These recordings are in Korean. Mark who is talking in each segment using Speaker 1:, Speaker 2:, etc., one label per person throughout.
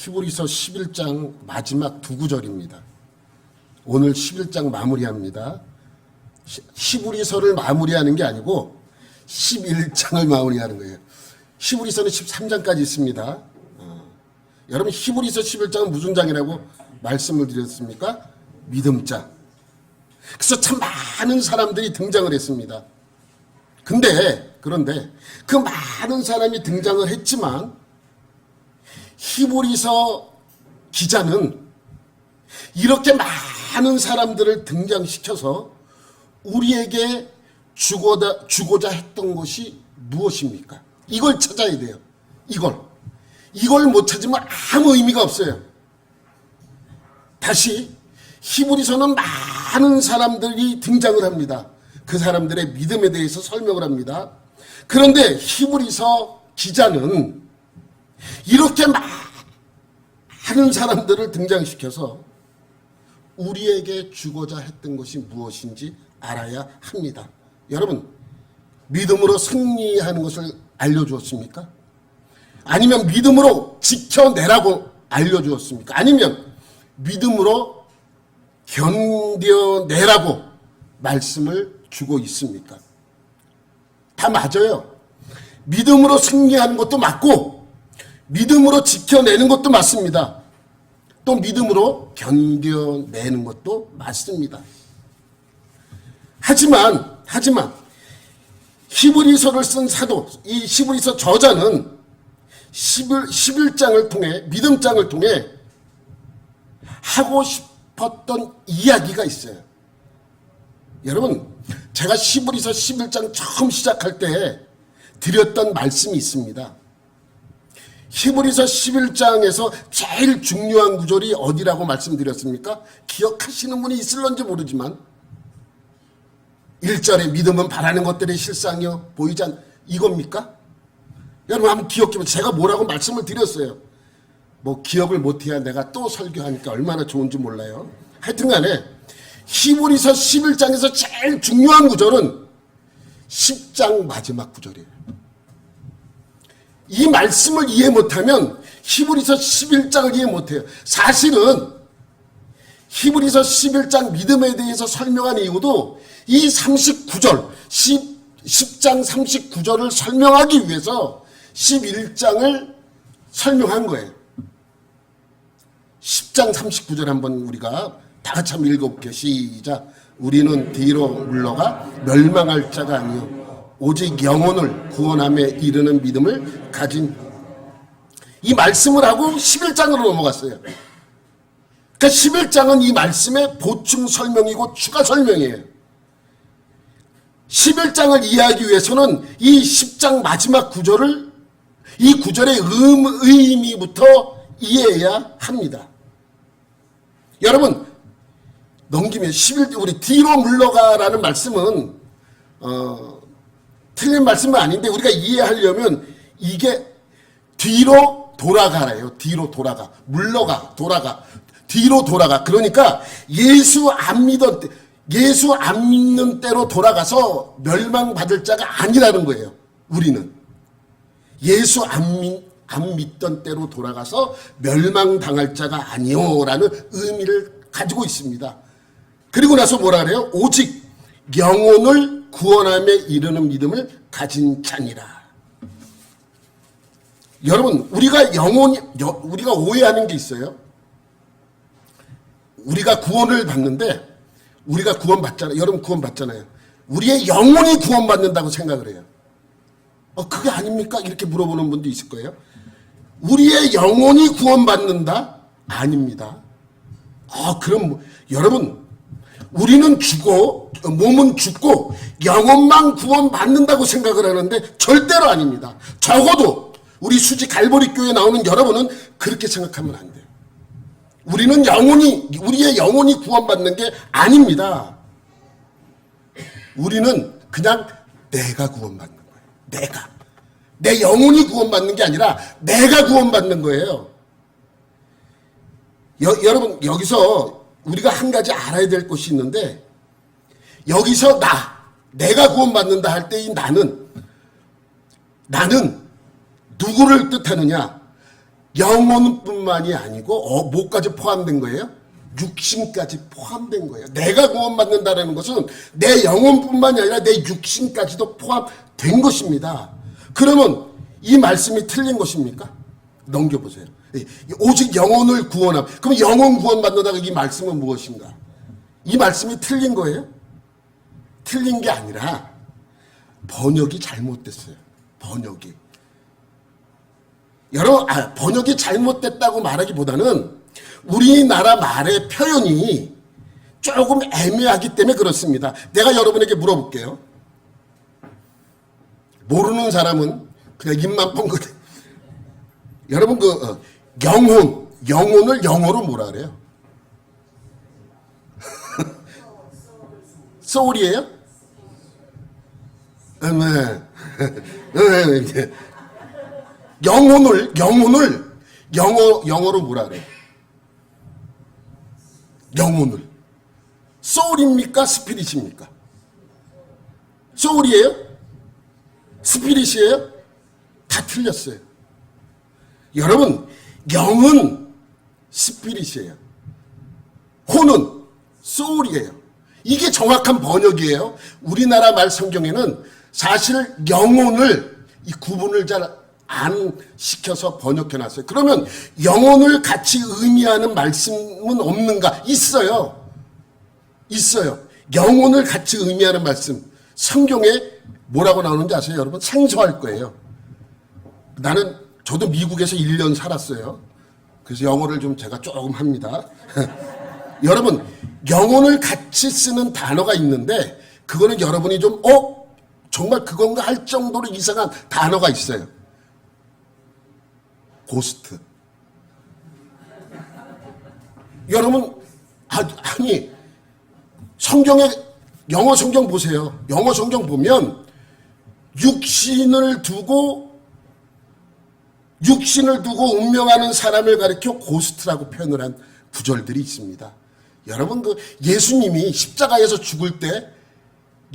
Speaker 1: 히브리서 11장 마지막 두 구절입니다. 오늘 11장 마무리합니다. 히브리서를 마무리하는 게 아니고 11장을 마무리하는 거예요. 히브리서는 13장까지 있습니다. 여러분 히브리서 11장은 무슨 장이라고 말씀을 드렸습니까? 믿음장. 그래서 참 많은 사람들이 등장을 했습니다. 그런데 그 많은 사람이 등장을 했지만 히브리서 기자는 이렇게 많은 사람들을 등장시켜서 우리에게 주고자 했던 것이 무엇입니까? 이걸 찾아야 돼요. 이걸 못 찾으면 아무 의미가 없어요. 다시 히브리서는 많은 사람들이 등장을 합니다. 그 사람들의 믿음에 대해서 설명을 합니다. 그런데 히브리서 기자는 이렇게 많은 사람들을 등장시켜서 우리에게 주고자 했던 것이 무엇인지 알아야 합니다. 여러분, 믿음으로 승리하는 것을 알려주었습니까? 아니면 믿음으로 지켜내라고 알려주었습니까? 아니면 믿음으로 견뎌내라고 말씀을 주고 있습니까? 다 맞아요. 믿음으로 승리하는 것도 맞고 믿음으로 지켜내는 것도 맞습니다. 또 믿음으로 견뎌내는 것도 맞습니다. 하지만 히브리서를 쓴 사도, 이 히브리서 저자는 11장을 통해, 믿음장을 통해 하고 싶었던 이야기가 있어요. 여러분, 제가 히브리서 11장 처음 시작할 때 드렸던 말씀이 있습니다. 히브리서 11장에서 제일 중요한 구절이 어디라고 말씀드렸습니까? 기억하시는 분이 있을런지 모르지만 1절에 믿음은 바라는 것들의 실상이요 보이지 않 이겁니까? 여러분 한번 기억해보세요. 제가 뭐라고 말씀을 드렸어요. 뭐 기억을 못해야 내가 또 설교하니까 얼마나 좋은지 몰라요. 하여튼 간에 히브리서 11장에서 제일 중요한 구절은 10장 마지막 구절이에요. 이 말씀을 이해 못하면 히브리서 11장을 이해 못해요. 사실은 히브리서 11장 믿음에 대해서 설명한 이유도 이 39절, 10장 39절을 설명하기 위해서 11장을 설명한 거예요. 10장 39절 한번 우리가 다 같이 한번 읽어볼게요. 시작. 우리는 뒤로 물러가 멸망할 자가 아니요 오직 영혼을 구원함에 이르는 믿음을 가진, 이 말씀을 하고 11장으로 넘어갔어요. 그러니까 11장은 이 말씀의 보충 설명이고 추가 설명이에요. 11장을 이해하기 위해서는 이 10장 마지막 구절을, 이 구절의 의미부터 이해해야 합니다. 여러분, 넘기면 우리 뒤로 물러가라는 말씀은 틀린 말씀은 아닌데 우리가 이해하려면 이게 뒤로 돌아가래요. 뒤로 돌아가. 물러가. 돌아가. 뒤로 돌아가. 그러니까 예수 안 믿는 때로 돌아가서 멸망받을 자가 아니라는 거예요. 우리는. 예수 안 믿던 때로 돌아가서 멸망당할 자가 아니오라는 의미를 가지고 있습니다. 그리고 나서 뭐라 그래요? 오직 영혼을 구원함에 이르는 믿음을 가진 자니라. 여러분, 우리가 오해하는 게 있어요. 우리가 구원을 받는데, 우리가 구원받잖아요. 여러분 구원받잖아요. 우리의 영혼이 구원받는다고 생각을 해요. 그게 아닙니까? 이렇게 물어보는 분도 있을 거예요. 우리의 영혼이 구원받는다? 아닙니다. 그럼 여러분, 우리는 몸은 죽고 영혼만 구원받는다고 생각을 하는데 절대로 아닙니다. 적어도 우리 수지 갈보리 교회에 나오는 여러분은 그렇게 생각하면 안 돼요. 우리의 영혼이 구원받는 게 아닙니다. 우리는 그냥 내가 구원받는 거예요. 내 영혼이 구원받는 게 아니라 내가 구원받는 거예요. 여러분, 여기서 우리가 한 가지 알아야 될 것이 있는데, 여기서 내가 구원받는다 할 때 이 나는 누구를 뜻하느냐? 영혼뿐만이 아니고 뭐까지 포함된 거예요? 육신까지 포함된 거예요. 내가 구원받는다는 것은 내 영혼뿐만이 아니라 내 육신까지도 포함된 것입니다. 그러면 이 말씀이 틀린 것입니까? 넘겨보세요. 오직 영혼을 구원함. 그럼 영혼 구원받는다고 이 말씀은 무엇인가? 이 말씀이 틀린 거예요? 틀린 게 아니라 번역이 잘못됐어요. 번역이. 여러분, 번역이 잘못됐다고 말하기보다는 우리나라 말의 표현이 조금 애매하기 때문에 그렇습니다. 내가 여러분에게 물어볼게요. 모르는 사람은 그냥 입만 뻥긋. 여러분 영혼을 영어로 뭐라 그래요? 소울이에요? 영혼을 영어로 뭐라 그래요? 영혼을. 소울입니까? 스피릿입니까? 소울이에요? 스피릿이에요? 다 틀렸어요. 여러분, 영은 스피릿이에요. 혼은 소울이에요. 이게 정확한 번역이에요. 우리나라 말 성경에는 사실 영혼을 이 구분을 잘 안 시켜서 번역해놨어요. 그러면 영혼을 같이 의미하는 말씀은 없는가? 있어요. 있어요. 영혼을 같이 의미하는 말씀. 성경에 뭐라고 나오는지 아세요, 여러분? 생소할 거예요. 저도 미국에서 1년 살았어요. 그래서 영어를 좀 제가 조금 합니다. 여러분, 영혼을 같이 쓰는 단어가 있는데 그거는 여러분이 좀 정말 그건가 할 정도로 이상한 단어가 있어요. 고스트. 여러분, 아니 성경에 영어 성경 보세요. 영어 성경 보면 육신을 두고 운명하는 사람을 가리켜 고스트라고 표현을 한 구절들이 있습니다. 여러분, 예수님이 십자가에서 죽을 때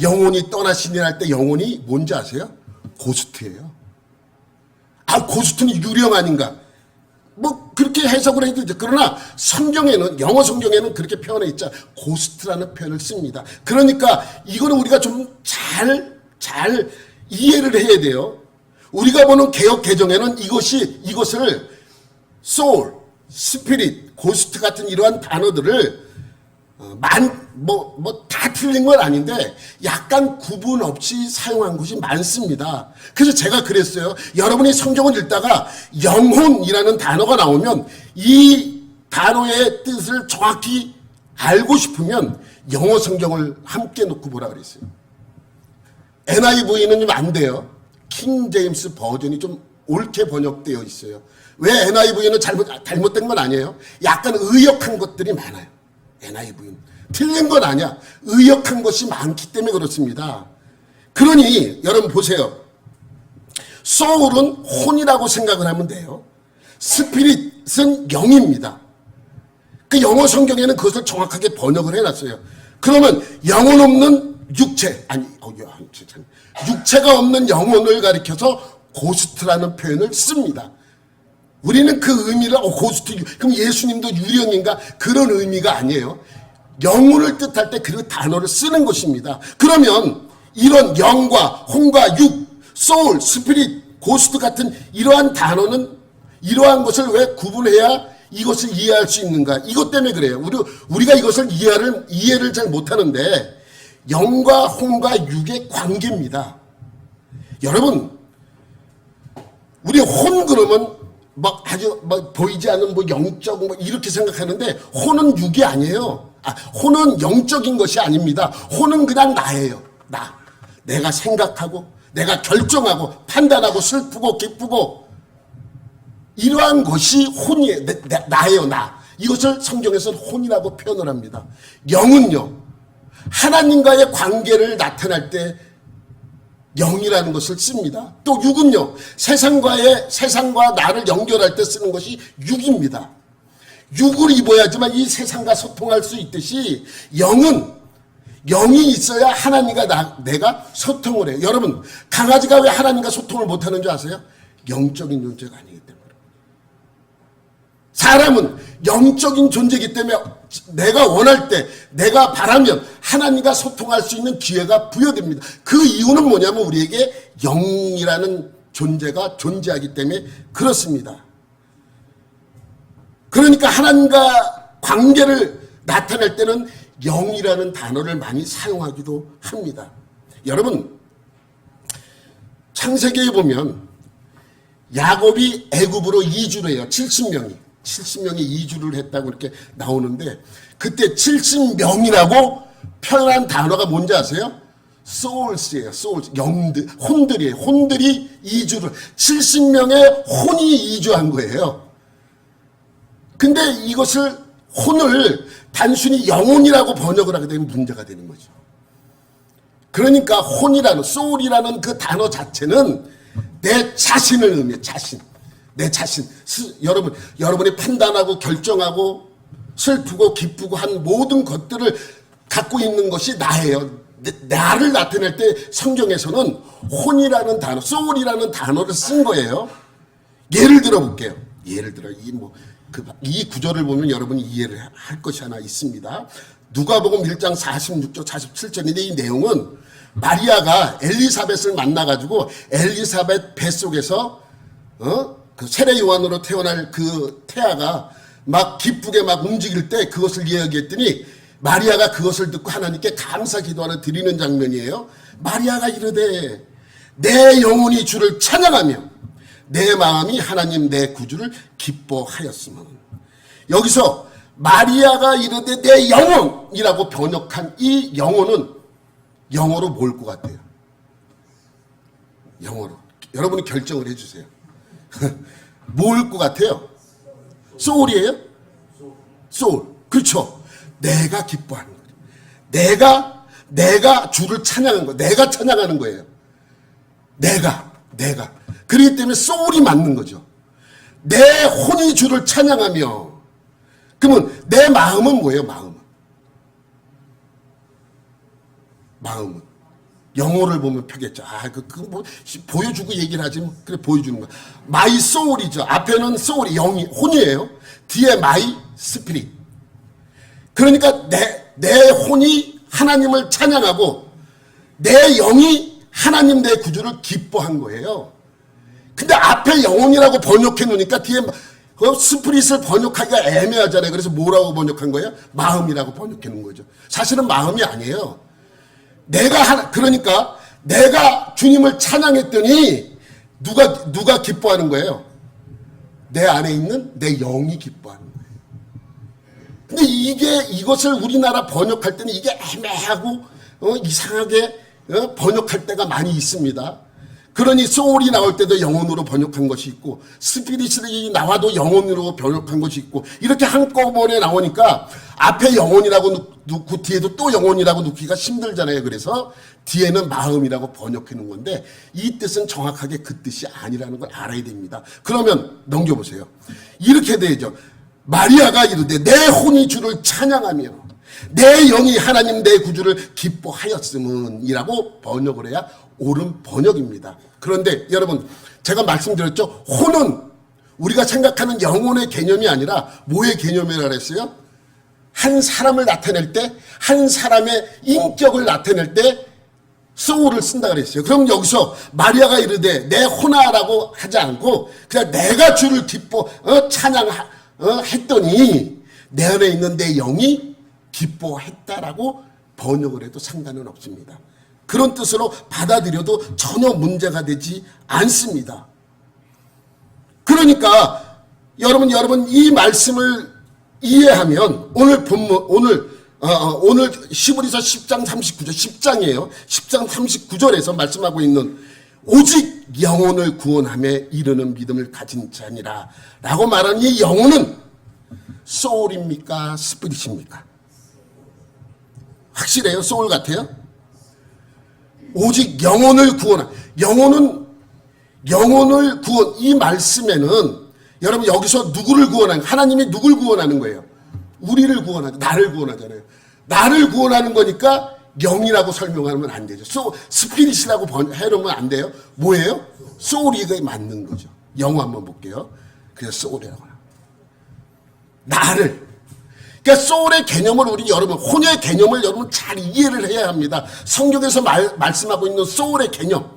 Speaker 1: 영혼이 떠나시니 할 때 영혼이 뭔지 아세요? 고스트예요. 고스트는 유령 아닌가? 그렇게 해석을 해도 되죠. 그러나 영어 성경에는 그렇게 표현해 있자. 고스트라는 표현을 씁니다. 그러니까 이거는 우리가 좀 잘 이해를 해야 돼요. 우리가 보는 개역 개정에는 이것을 소울, 스피릿, 고스트 같은 이러한 단어들을 다 틀린 건 아닌데 약간 구분 없이 사용한 것이 많습니다. 그래서 제가 그랬어요. 여러분이 성경을 읽다가 영혼이라는 단어가 나오면 이 단어의 뜻을 정확히 알고 싶으면 영어 성경을 함께 놓고 보라 그랬어요. NIV는 좀 안 돼요. 킹 제임스 버전이 좀 옳게 번역되어 있어요. 왜 NIV는 잘못된 건 아니에요. 약간 의역한 것들이 많아요. NIV는 틀린 건 아니야. 의역한 것이 많기 때문에 그렇습니다. 그러니 여러분 보세요. 소울은 혼이라고 생각을 하면 돼요. 스피릿은 영입니다. 그 영어 성경에는 그것을 정확하게 번역을 해놨어요. 그러면 영혼 없는 육체가 없는 영혼을 가리켜서 고스트라는 표현을 씁니다. 우리는 그 의미를 고스트, 그럼 예수님도 유령인가? 그런 의미가 아니에요. 영혼을 뜻할 때 그 단어를 쓰는 것입니다. 그러면 이런 영과 혼과 육, 소울, 스피릿, 고스트 같은 이러한 단어는 이러한 것을 왜 구분해야 이것을 이해할 수 있는가? 이것 때문에 그래요. 우리가 이것을 이해를 잘 못하는데 영과 혼과 육의 관계입니다. 여러분, 우리 혼 그러면 아주 보이지 않는 영적 이렇게 생각하는데 혼은 육이 아니에요. 혼은 영적인 것이 아닙니다. 혼은 그냥 나예요. 내가 생각하고 내가 결정하고 판단하고 슬프고 기쁘고 이러한 것이 혼이에요. 나예요. 이것을 성경에서는 혼이라고 표현을 합니다. 영은요, 하나님과의 관계를 나타낼 때 영이라는 것을 씁니다. 또 육은요, 세상과 나를 연결할 때 쓰는 것이 육입니다. 육을 입어야지만 이 세상과 소통할 수 있듯이 영이 있어야 하나님과 내가 소통을 해요. 여러분, 강아지가 왜 하나님과 소통을 못하는 줄 아세요? 영적인 존재가 아니기 때문에. 사람은 영적인 존재이기 때문에 내가 원할 때, 내가 바라면 하나님과 소통할 수 있는 기회가 부여됩니다. 그 이유는 뭐냐면 우리에게 영이라는 존재가 존재하기 때문에 그렇습니다. 그러니까 하나님과 관계를 나타낼 때는 영이라는 단어를 많이 사용하기도 합니다. 여러분, 창세기에 보면 야곱이 애굽으로 이주를 해요. 70명이 이주를 했다고 이렇게 나오는데, 그때 70명이라고 표현한 단어가 뭔지 아세요? souls예요. souls. 영들, 혼들이에요. 혼들이 이주를, 70명의 혼이 이주한 거예요. 근데 이것을, 혼을 단순히 영혼이라고 번역을 하게 되면 문제가 되는 거죠. 그러니까 혼이라는, soul이라는 그 단어 자체는 내 자신을 의미해요. 자신. 내 자신. 여러분이 판단하고 결정하고 슬프고 기쁘고 한 모든 것들을 갖고 있는 것이 나예요. 나를 나타낼 때 성경에서는 혼이라는 단어, soul이라는 단어를 쓴 거예요. 예를 들어 볼게요. 예를 들어 이 구절을 보면 여러분이 이해를 할 것이 하나 있습니다. 누가복음 1장 46절 47절인데 이 내용은 마리아가 엘리사벳을 만나가지고 엘리사벳 뱃속에서 그 세례 요한으로 태어날 그 태아가 막 기쁘게 막 움직일 때 그것을 이야기했더니 마리아가 그것을 듣고 하나님께 감사 기도하는 드리는 장면이에요. 마리아가 이르되 내 영혼이 주를 찬양하며 내 마음이 하나님 내 구주를 기뻐하였으면. 여기서 마리아가 이르되 내 영혼이라고 번역한 이 영혼은 영어로 뭘 것 같아요? 영어로. 여러분이 결정을 해주세요. 뭘 것 같아요? 소울이에요? 소울. 그렇죠. 내가 기뻐하는 거예요. 내가 주를 찬양하는 거예요. 내가 찬양하는 거예요. 내가. 그렇기 때문에 소울이 맞는 거죠. 내 혼이 주를 찬양하며. 그러면 내 마음은 뭐예요? 마음은 영어를 보면 펴겠죠. 그거 보여주고 얘기를 하지 뭐. 그래, 보여주는 거야. 마이 소울이죠. 앞에는 소울이 영이 혼이에요. 뒤에 마이 스피릿. 그러니까 내 혼이 하나님을 찬양하고 내 영이 하나님 내 구주를 기뻐한 거예요. 근데 앞에 영혼이라고 번역해 놓으니까 뒤에 스피릿을 번역하기가 애매하잖아요. 그래서 뭐라고 번역한 거예요? 마음이라고 번역해 놓은 거죠. 사실은 마음이 아니에요. 그러니까 내가 주님을 찬양했더니 누가 기뻐하는 거예요? 내 안에 있는 내 영이 기뻐하는 거예요. 근데 이것을 우리나라 번역할 때는 이게 애매하고 이상하게 번역할 때가 많이 있습니다. 그러니 소울이 나올 때도 영혼으로 번역한 것이 있고 스피릿이 나와도 영혼으로 번역한 것이 있고 이렇게 한꺼번에 나오니까 앞에 영혼이라고 놓고 뒤에도 또 영혼이라고 놓기가 힘들잖아요. 그래서 뒤에는 마음이라고 번역해 놓은 건데 이 뜻은 정확하게 그 뜻이 아니라는 걸 알아야 됩니다. 그러면 넘겨보세요. 이렇게 되죠. 마리아가 이르되 내 혼이 주를 찬양하며 내 영이 하나님 내 구주를 기뻐하였음은 이라고 번역을 해야 옳은 번역입니다. 그런데 여러분 제가 말씀드렸죠. 혼은 우리가 생각하는 영혼의 개념이 아니라 뭐의 개념이라 그랬어요? 한 사람을 나타낼 때 한 사람의 인격을 나타낼 때 소울을 쓴다 그랬어요. 그럼 여기서 마리아가 이르되 내 혼아라고 하지 않고 그냥 내가 주를 찬양했더니 내 안에 있는 내 영이 기뻐했다라고 번역을 해도 상관은 없습니다. 그런 뜻으로 받아들여도 전혀 문제가 되지 않습니다. 그러니까 여러분 이 말씀을 이해하면 오늘 히브리서 10장 39절 10장이에요. 10장 39절에서 말씀하고 있는 오직 영혼을 구원함에 이르는 믿음을 가진 자니라 라고 말하는 이 영혼은 소울입니까? 스피릿입니까? 확실해요? 소울 같아요? 오직 영혼을 구원한 영혼을 구원 이 말씀에는 여러분 여기서 누구를 구원하는 하나님이 누굴 구원하는 거예요? 우리를 구원하죠. 나를 구원하잖아요. 나를 구원하는 거니까 영이라고 설명하면 안 되죠. 스피릿이라고 해놓으면 안 돼요. 뭐예요? 소울이 맞는 거죠. 영어 한번 볼게요. 그래서 소울이라고. 나를. 그러니까 소울의 개념을 우리 여러분, 혼의 개념을 여러분 잘 이해를 해야 합니다. 성경에서 말씀하고 있는 소울의 개념.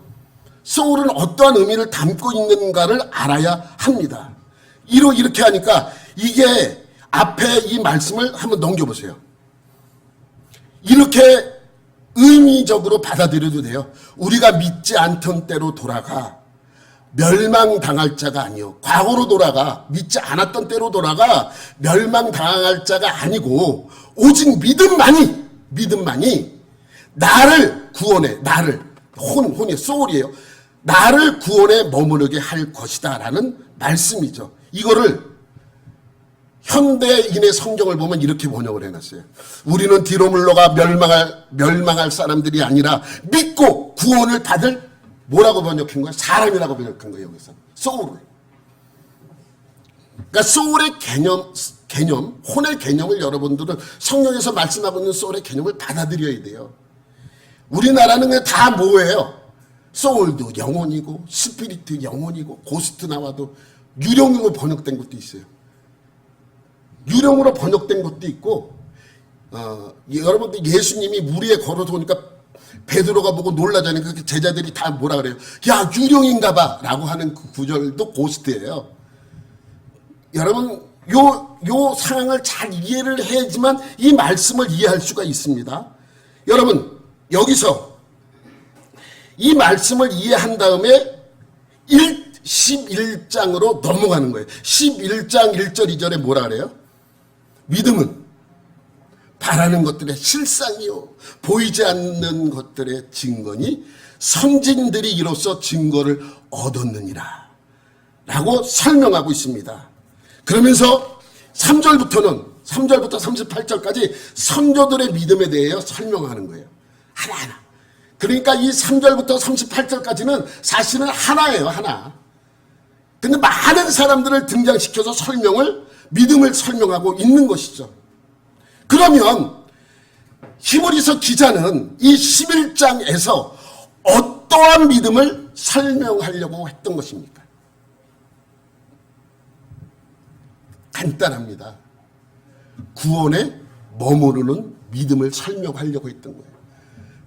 Speaker 1: 소울은 어떠한 의미를 담고 있는가를 알아야 합니다. 이렇게 하니까 이게 앞에 이 말씀을 한번 넘겨보세요. 이렇게 의미적으로 받아들여도 돼요. 우리가 믿지 않던 때로 돌아가 멸망당할 자가 아니요. 과거로 돌아가 믿지 않았던 때로 돌아가 멸망당할 자가 아니고 오직 믿음만이 나를 구원해. 나를 혼이 소울이에요. 나를 구원에 머무르게 할 것이다 라는 말씀이죠. 이거를 현대인의 성경을 보면 이렇게 번역을 해놨어요. 우리는 뒤로 물러가 멸망할 사람들이 아니라 믿고 구원을 받을 뭐라고 번역한 거야? 사람이라고 번역한 거예요. 여기서 소울을. 그러니까 소울의 개념, 혼의 개념을 여러분들은 성경에서 말씀하고 있는 소울의 개념을 받아들여야 돼요. 우리나라는 그냥 다 뭐예요? 소울도 영혼이고 스피리트 영혼이고 고스트 나와도 유령으로 번역된 것도 있어요. 유령으로 번역된 것도 있고 여러분들 예수님이 물 위에 걸어서 오니까 베드로가 보고 놀라자니 그 제자들이 다 뭐라 그래요? 야 유령인가 봐 라고 하는 그 구절도 고스트예요. 여러분 요 상황을 잘 이해를 해야지만 이 말씀을 이해할 수가 있습니다. 여러분 여기서 이 말씀을 이해한 다음에 11장으로 넘어가는 거예요. 11장 1절 2절에 뭐라 그래요? 믿음은 바라는 것들의 실상이요 보이지 않는 것들의 증거니 선진들이 이로써 증거를 얻었느니라 라고 설명하고 있습니다. 그러면서 3절부터 38절까지 선조들의 믿음에 대해 설명하는 거예요. 하나하나. 그러니까 이 3절부터 38절까지는 사실은 하나예요. 하나. 근데 많은 사람들을 등장시켜서 믿음을 설명하고 있는 것이죠. 그러면 히브리서 기자는 이 11장에서 어떠한 믿음을 설명하려고 했던 것입니까? 간단합니다. 구원에 머무르는 믿음을 설명하려고 했던 거예요.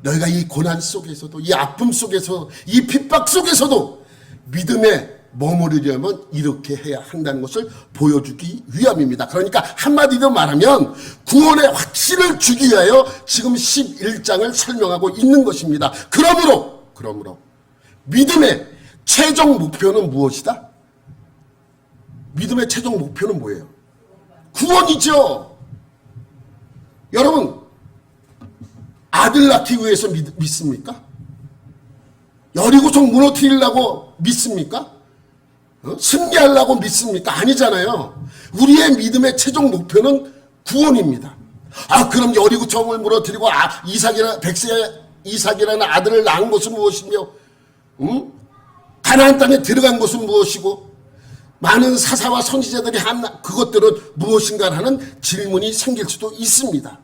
Speaker 1: 너희가 이 고난 속에서도 이 아픔 속에서 이 핍박 속에서도 믿음에 머무르려면 이렇게 해야 한다는 것을 보여주기 위함입니다. 그러니까 한마디로 말하면 구원의 확신을 주기 위하여 지금 11장을 설명하고 있는 것입니다. 그러므로 믿음의 최종 목표는 무엇이다? 믿음의 최종 목표는 뭐예요? 구원이죠. 여러분 아들 낳기 위해서 믿습니까? 여리고성 무너뜨리려고 믿습니까? 승리하려고 믿습니까? 아니잖아요. 우리의 믿음의 최종 목표는 구원입니다. 그럼 여리고성을 무너뜨리고 이삭이라는 아들을 낳은 것은 무엇이며 가나안 땅에 들어간 것은 무엇이고 많은 사사와 선지자들이 한 그것들은 무엇인가라는 질문이 생길 수도 있습니다.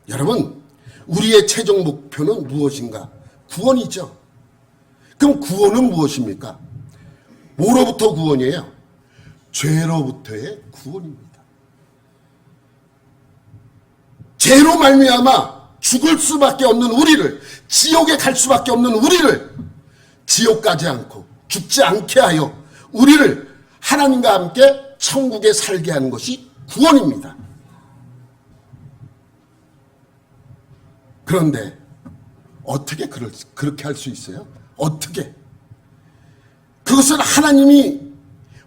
Speaker 1: 여러분 우리의 최종 목표는 무엇인가? 구원이죠. 그럼 구원은 무엇입니까? 뭐로부터 구원이에요? 죄로부터의 구원입니다. 죄로 말미암아 죽을 수밖에 없는 우리를, 지옥에 갈 수밖에 없는 우리를 지옥 가지 않고 죽지 않게 하여 우리를 하나님과 함께 천국에 살게 하는 것이 구원입니다. 그런데 어떻게 그렇게 할 수 있어요? 어떻게? 그것은 하나님이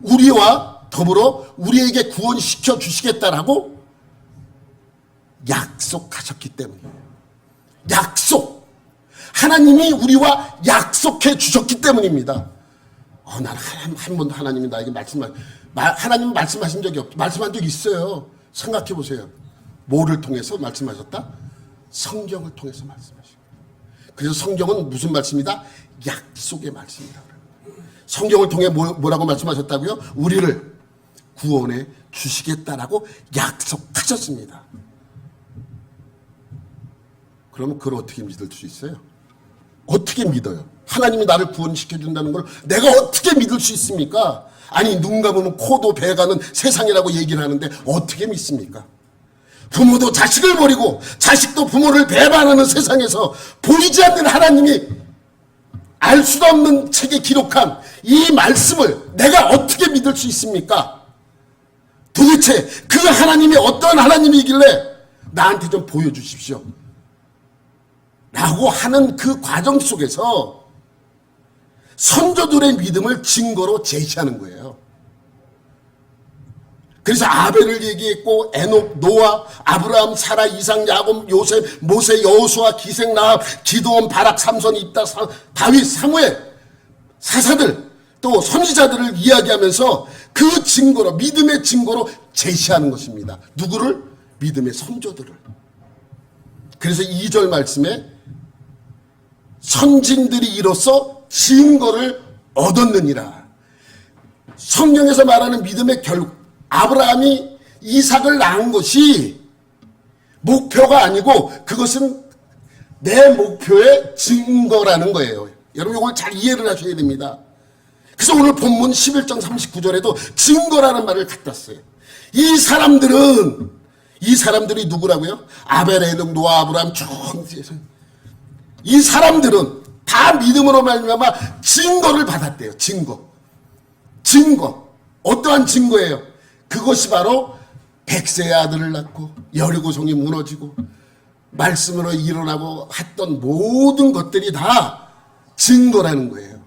Speaker 1: 우리와 더불어 우리에게 구원시켜 주시겠다라고 약속하셨기 때문이에요. 약속. 하나님이 우리와 약속해 주셨기 때문입니다. 나는 한 번도 하나님이 나에게 하나님 말씀하신 적이 없죠. 말씀한 적이 있어요. 생각해 보세요. 뭐를 통해서 말씀하셨다? 성경을 통해서 말씀하시고. 그래서 성경은 무슨 말씀이다? 약속의 말씀이다. 성경을 통해 뭐라고 말씀하셨다고요? 우리를 구원해 주시겠다라고 약속하셨습니다. 그러면 그걸 어떻게 믿을 수 있어요? 어떻게 믿어요? 하나님이 나를 구원시켜준다는 걸 내가 어떻게 믿을 수 있습니까? 아니 눈 감으면 코도 배가는 세상이라고 얘기를 하는데 어떻게 믿습니까? 부모도 자식을 버리고 자식도 부모를 배반하는 세상에서 보이지 않는 하나님이 알 수도 없는 책에 기록한 이 말씀을 내가 어떻게 믿을 수 있습니까? 도대체 그 하나님이 어떤 하나님이길래 나한테 좀 보여주십시오 라고 하는 그 과정 속에서 선조들의 믿음을 증거로 제시하는 거예요. 그래서 아벨을 얘기했고 에녹, 노아, 아브라함, 사라, 이삭, 야곱, 요셉, 모세, 여호수아, 기생, 라합, 기드온, 바락, 삼손, 입다, 다윗, 사무엘, 사사들 또 선지자들을 이야기하면서 그 증거로 믿음의 증거로 제시하는 것입니다. 누구를? 믿음의 선조들을. 그래서 2절 말씀에 선진들이 이로써 증거를 얻었느니라. 성경에서 말하는 믿음의 결국 아브라함이 이삭을 낳은 것이 목표가 아니고 그것은 내 목표의 증거라는 거예요. 여러분 이걸 잘 이해를 하셔야 됩니다. 그래서 오늘 본문 11장 39절에도 증거라는 말을 갖다 써요. 이 사람들이 누구라고요? 아벨, 에녹, 노아, 아브라함 이 사람들은 다 믿음으로 말미암아 증거를 받았대요. 증거. 어떠한 증거예요? 그것이 바로 백세의 아들을 낳고 여리고성이 무너지고 말씀으로 일어나고 했던 모든 것들이 다 증거라는 거예요.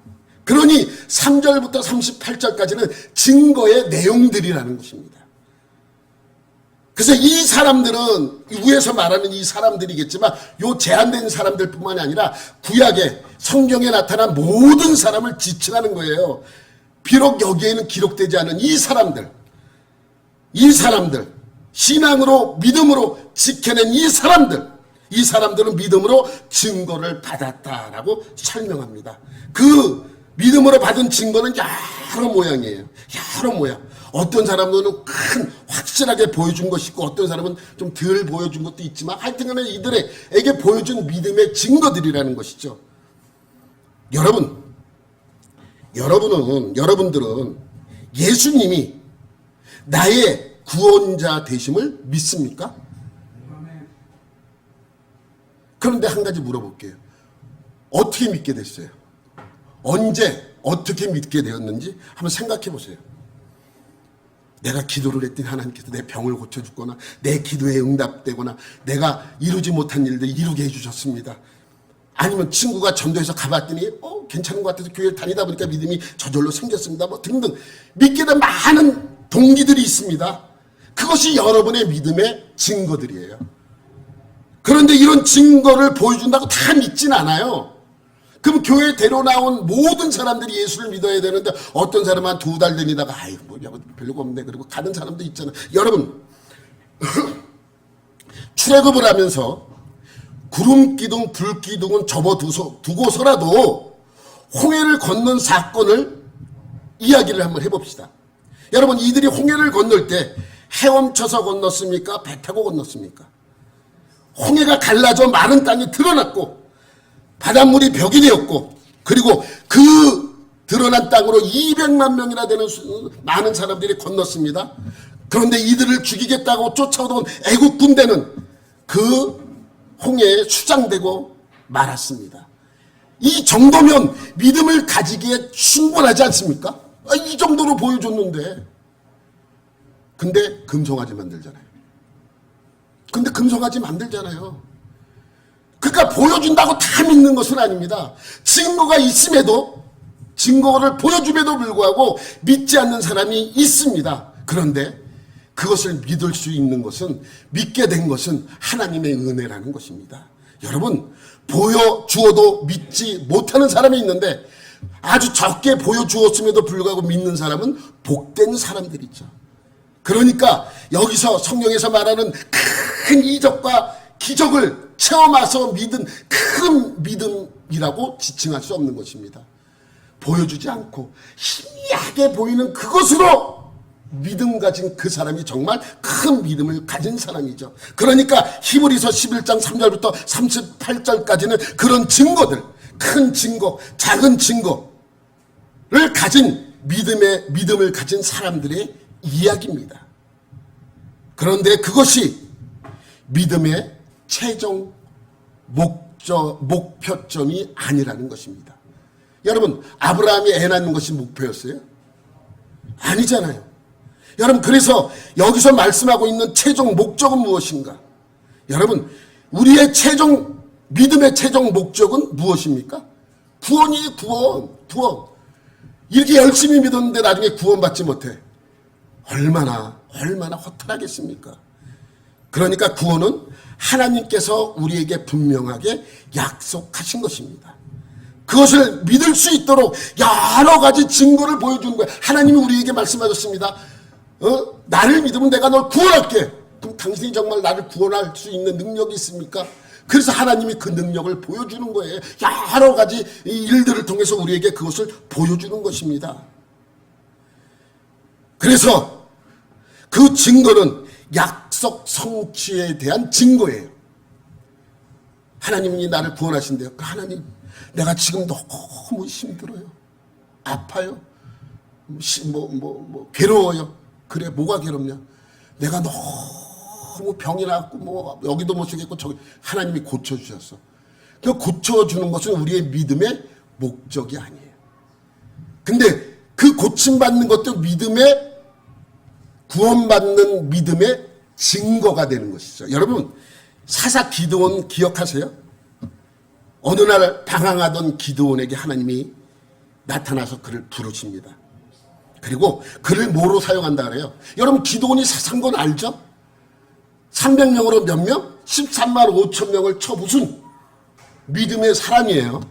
Speaker 1: 그러니 3절부터 38절까지는 증거의 내용들이라는 것입니다. 그래서 이 사람들은 위에서 말하는 이 사람들이겠지만 요 제한된 사람들뿐만이 아니라 구약에 성경에 나타난 모든 사람을 지칭하는 거예요. 비록 여기에는 기록되지 않은 이 사람들 신앙으로 믿음으로 지켜낸 이 사람들은 믿음으로 증거를 받았다라고 설명합니다. 그 믿음으로 받은 증거는 여러 모양이에요. 여러 모양. 어떤 사람들은 큰 확실하게 보여준 것이 있고 어떤 사람은 좀 덜 보여준 것도 있지만 하여튼간에 이들에게 보여준 믿음의 증거들이라는 것이죠. 여러분들은 예수님이 나의 구원자 되심을 믿습니까? 그런데 한 가지 물어볼게요. 어떻게 믿게 됐어요? 언제 어떻게 믿게 되었는지 한번 생각해 보세요. 내가 기도를 했더니 하나님께서 내 병을 고쳐주거나 내 기도에 응답되거나 내가 이루지 못한 일들 이루게 해주셨습니다. 아니면 친구가 전도해서 가봤더니 괜찮은 것 같아서 교회를 다니다 보니까 믿음이 저절로 생겼습니다. 뭐 등등 믿게 된 많은 동기들이 있습니다. 그것이 여러분의 믿음의 증거들이에요. 그런데 이런 증거를 보여준다고 다 믿진 않아요. 그럼 교회에 데려나온 모든 사람들이 예수를 믿어야 되는데 어떤 사람은 한 2달 다니다가 아이고 뭐 별로가 없네 그리고 가는 사람도 있잖아요. 여러분 출애굽을 하면서 구름기둥 불기둥은 접어두고서라도 홍해를 건넌 사건을 이야기를 한번 해봅시다. 여러분 이들이 홍해를 건널 때 헤엄쳐서 건넜습니까? 배 타고 건넜습니까? 홍해가 갈라져 마른 땅이 드러났고 바닷물이 벽이 되었고 그리고 그 드러난 땅으로 200만 명이나 되는 많은 사람들이 건넜습니다. 그런데 이들을 죽이겠다고 쫓아오던 애국 군대는 그 홍해에 수장되고 말았습니다. 이 정도면 믿음을 가지기에 충분하지 않습니까? 이 정도로 보여줬는데 근데 금송아지 만들잖아요. 그러니까 보여준다고 다 믿는 것은 아닙니다. 증거가 있음에도 증거를 보여줌에도 불구하고 믿지 않는 사람이 있습니다. 그런데 그것을 믿을 수 있는 것은 믿게 된 것은 하나님의 은혜라는 것입니다. 여러분 보여주어도 믿지 못하는 사람이 있는데 아주 적게 보여주었음에도 불구하고 믿는 사람은 복된 사람들이죠. 그러니까 여기서 성경에서 말하는 큰 이적과 기적을 체험해서 믿은 큰 믿음이라고 지칭할 수 없는 것입니다. 보여주지 않고 희미하게 보이는 그것으로 믿음 가진 그 사람이 정말 큰 믿음을 가진 사람이죠. 그러니까 히브리서 11장 3절부터 38절까지는 그런 증거들, 큰 증거, 작은 증거를 가진 믿음을 가진 사람들의 이야기입니다. 그런데 그것이 믿음의 최종 목표점이 아니라는 것입니다. 여러분, 아브라함이 애 낳는 것이 목표였어요? 아니잖아요. 여러분, 그래서 여기서 말씀하고 있는 최종 목적은 무엇인가? 여러분, 우리의 믿음의 최종 목적은 무엇입니까? 구원이에요. 구원. 이렇게 열심히 믿었는데 나중에 구원받지 못해. 얼마나 허탈하겠습니까? 그러니까 구원은 하나님께서 우리에게 분명하게 약속하신 것입니다. 그것을 믿을 수 있도록 여러 가지 증거를 보여주는 거예요. 하나님이 우리에게 말씀하셨습니다. 나를 믿으면 내가 널 구원할게. 그럼 당신이 정말 나를 구원할 수 있는 능력이 있습니까? 그래서 하나님이 그 능력을 보여주는 거예요. 여러 가지 일들을 통해서 우리에게 그것을 보여주는 것입니다. 그래서 그 증거는 약속 성취에 대한 증거예요. 하나님이 나를 구원하신대요. 하나님, 내가 지금 너무 힘들어요. 아파요. 괴로워요. 그래, 뭐가 괴롭냐? 내가 너무 병이 났고, 여기도 못 쓰겠고, 저기, 하나님이 고쳐주셨어. 그 고쳐주는 것은 우리의 믿음의 목적이 아니에요. 근데 그 고침받는 것도 구원받는 믿음의 증거가 되는 것이죠. 여러분, 사사 기드온 기억하세요? 어느 날 방황하던 기드온에게 하나님이 나타나서 그를 부르십니다. 그리고 그를 뭐로 사용한다 그래요? 여러분, 기드온이 사산 건 알죠? 300명으로 몇 명? 13만 5천 명을 쳐부순 믿음의 사람이에요.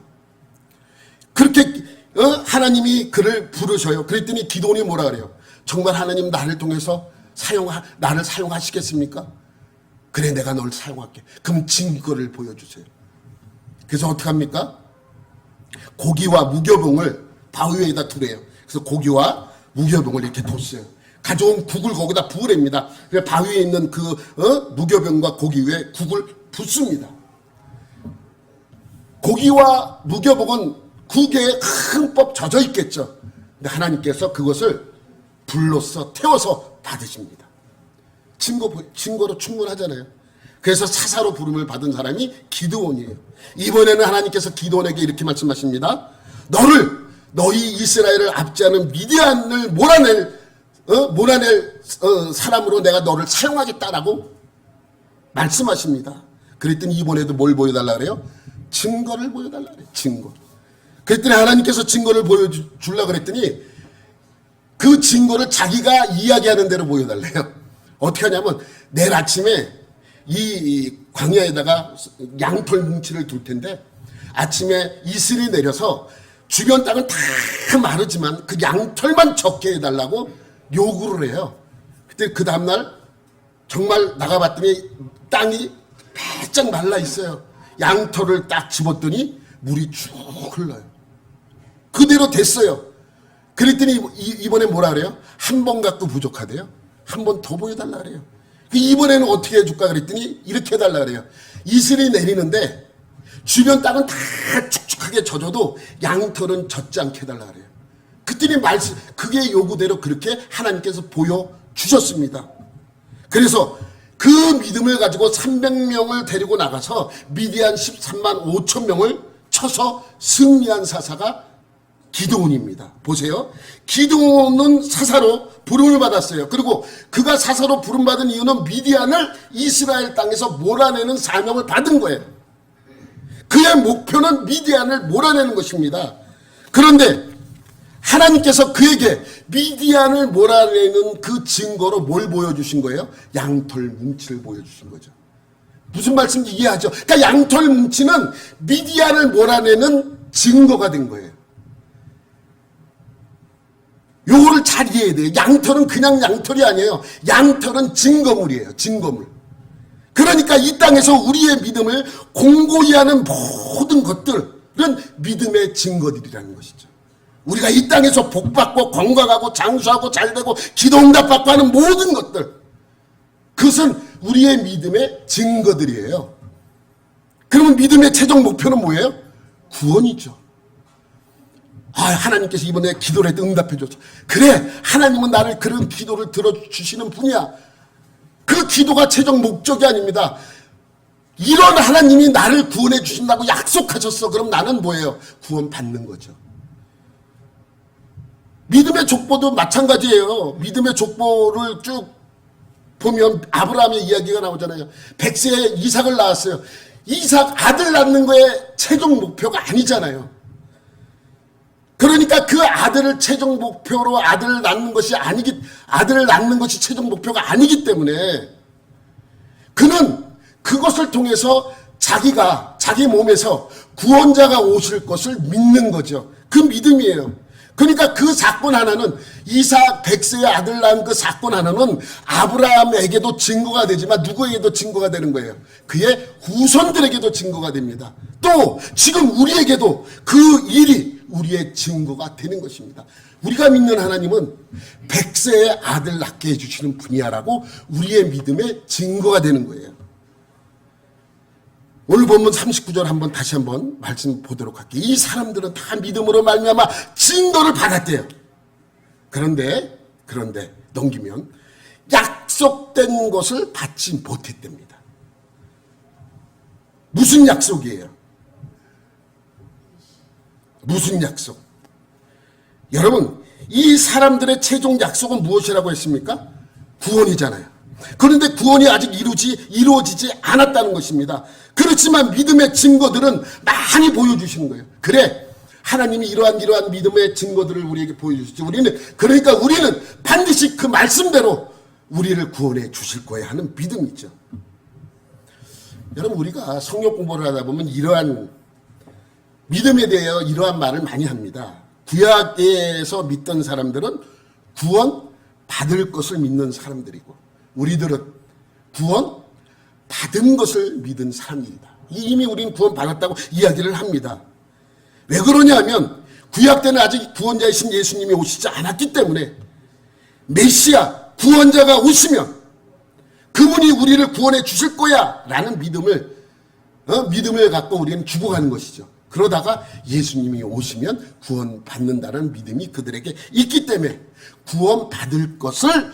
Speaker 1: 그렇게 하나님이 그를 부르셔요. 그랬더니 기드온이 뭐라 그래요? 정말 하나님 나를 통해서 나를 사용하시겠습니까? 그래, 내가 널 사용할게. 그럼 증거를 보여주세요. 그래서 어떻게 합니까? 고기와 무교병을 바위 위에다 두래요. 그래서 고기와 무교병을 이렇게 뒀어요. 가져온 국을 거기다 부으랍니다. 그래서 바위에 있는 그 무교병과 고기 위에 국을 붓습니다. 고기와 무교병은 국에 흠뻑 젖어 있겠죠. 근데 하나님께서 그것을 불로써 태워서 받으십니다. 증거로 충분하잖아요. 그래서 사사로 부름을 받은 사람이 기드온이에요. 이번에는 하나님께서 기드온에게 이렇게 말씀하십니다. 너희 이스라엘을 압제하는 미디안을 몰아낼 사람으로 내가 너를 사용하겠다라고 말씀하십니다. 그랬더니 이번에도 뭘 보여달라 그래요? 증거를 보여달라 그래요. 증거. 그랬더니 하나님께서 증거를 보여주려고 그랬더니 그 증거를 자기가 이야기하는 대로 보여달래요. 어떻게 하냐면 내일 아침에 이 광야에다가 양털 뭉치를 둘 텐데 아침에 이슬이 내려서 주변 땅은 다 마르지만 그 양털만 적게 해달라고 요구를 해요. 그때 그 다음날 정말 나가봤더니 땅이 바짝 말라 있어요. 양털을 딱 집었더니 물이 쭉 흘러요. 그대로 됐어요. 그랬더니 이번에 뭐라 그래요? 한 번 갖고 부족하대요. 한 번 더 보여달라 그래요. 이번에는 어떻게 해줄까 그랬더니 이렇게 해달라 그래요. 이슬이 내리는데 주변 땅은 다 축축하게 젖어도 양털은 젖지 않게 해달라 그래요. 그랬더니 그게 요구대로 그렇게 하나님께서 보여주셨습니다. 그래서 그 믿음을 가지고 300명을 데리고 나가서 미디안 13만 5천 명을 쳐서 승리한 사사가 기드온입니다. 보세요. 기드온은 사사로 부름을 받았어요. 그리고 그가 사사로 부름받은 이유는 미디안을 이스라엘 땅에서 몰아내는 사명을 받은 거예요. 그의 목표는 미디안을 몰아내는 것입니다. 그런데 하나님께서 그에게 미디안을 몰아내는 그 증거로 뭘 보여주신 거예요? 양털 뭉치를 보여주신 거죠. 무슨 말씀인지 이해하죠? 그러니까 양털 뭉치는 미디안을 몰아내는 증거가 된 거예요. 요거를 잘 이해해야 돼요. 양털은 그냥 양털이 아니에요. 양털은 증거물이에요. 증거물. 그러니까 이 땅에서 우리의 믿음을 공고히 하는 모든 것들은 믿음의 증거들이라는 것이죠. 우리가 이 땅에서 복받고 건강하고 장수하고 잘되고 기도응답 받고 하는 모든 것들, 그것은 우리의 믿음의 증거들이에요. 그러면 믿음의 최종 목표는 뭐예요? 구원이죠. 아, 하나님께서 이번에 기도를 해도 응답해 줬어. 그래, 하나님은 나를 그런 기도를 들어주시는 분이야. 그 기도가 최종 목적이 아닙니다. 이런 하나님이 나를 구원해 주신다고 약속하셨어. 그럼 나는 뭐예요? 구원 받는 거죠. 믿음의 족보도 마찬가지예요. 믿음의 족보를 쭉 보면 아브라함의 이야기가 나오잖아요. 100세에 이삭을 낳았어요. 이삭 아들 낳는 거에 최종 목표가 아니잖아요. 그러니까 그 아들을 최종 목표로 아들을 낳는 것이 최종 목표가 아니기 때문에 그는 그것을 통해서 자기 몸에서 구원자가 오실 것을 믿는 거죠. 그 믿음이에요. 그러니까 그 사건 하나는 이삭 100세의 아들 낳은 그 사건 하나는 아브라함에게도 증거가 되지만 누구에게도 증거가 되는 거예요. 그의 후손들에게도 증거가 됩니다. 또 지금 우리에게도 그 일이 우리의 증거가 되는 것입니다. 우리가 믿는 하나님은 100세의 아들 낳게 해주시는 분이야라고 우리의 믿음의 증거가 되는 거예요. 오늘 본문 39절 한번 다시 한번 말씀 보도록 할게요. 이 사람들은 다 믿음으로 말미암아 증거를 받았대요. 그런데 넘기면 약속된 것을 받지 못했답니다. 무슨 약속이에요? 무슨 약속? 여러분, 이 사람들의 최종 약속은 무엇이라고 했습니까? 구원이잖아요. 그런데 구원이 아직 이루어지지 않았다는 것입니다. 그렇지만 믿음의 증거들은 많이 보여주시는 거예요. 그래, 하나님이 이러한 믿음의 증거들을 우리에게 보여주시죠. 그러니까 우리는 반드시 그 말씀대로 우리를 구원해 주실 거야 하는 믿음이죠. 여러분, 우리가 성경 공부를 하다 보면 이러한 믿음에 대해 이러한 말을 많이 합니다. 구약에서 믿던 사람들은 구원 받을 것을 믿는 사람들이고 우리들은 구원 받은 것을 믿은 사람입니다. 이미 우리는 구원 받았다고 이야기를 합니다. 왜 그러냐면 구약 때는 아직 구원자이신 예수님이 오시지 않았기 때문에 메시아 구원자가 오시면 그분이 우리를 구원해 주실 거야 라는 믿음을 갖고 우리는 죽어가는 것이죠. 그러다가 예수님이 오시면 구원 받는다는 믿음이 그들에게 있기 때문에 구원 받을 것을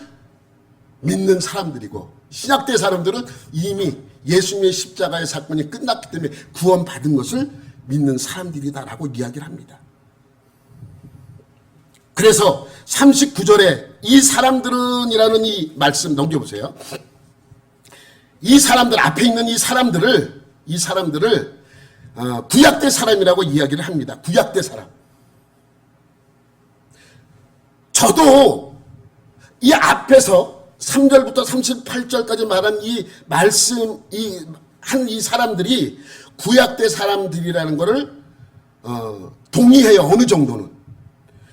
Speaker 1: 믿는 사람들이고 신약대 사람들은 이미 예수님의 십자가의 사건이 끝났기 때문에 구원 받은 것을 믿는 사람들이다라고 이야기를 합니다. 그래서 39절에 이 사람들은 이라는 이 말씀 넘겨보세요. 이 사람들 앞에 있는 이 사람들을 구약대 사람이라고 이야기를 합니다. 구약대 사람. 저도 이 앞에서 3절부터 38절까지 말한 이 말씀, 이 사람들이 구약대 사람들이라는 것을 동의해요. 어느 정도는.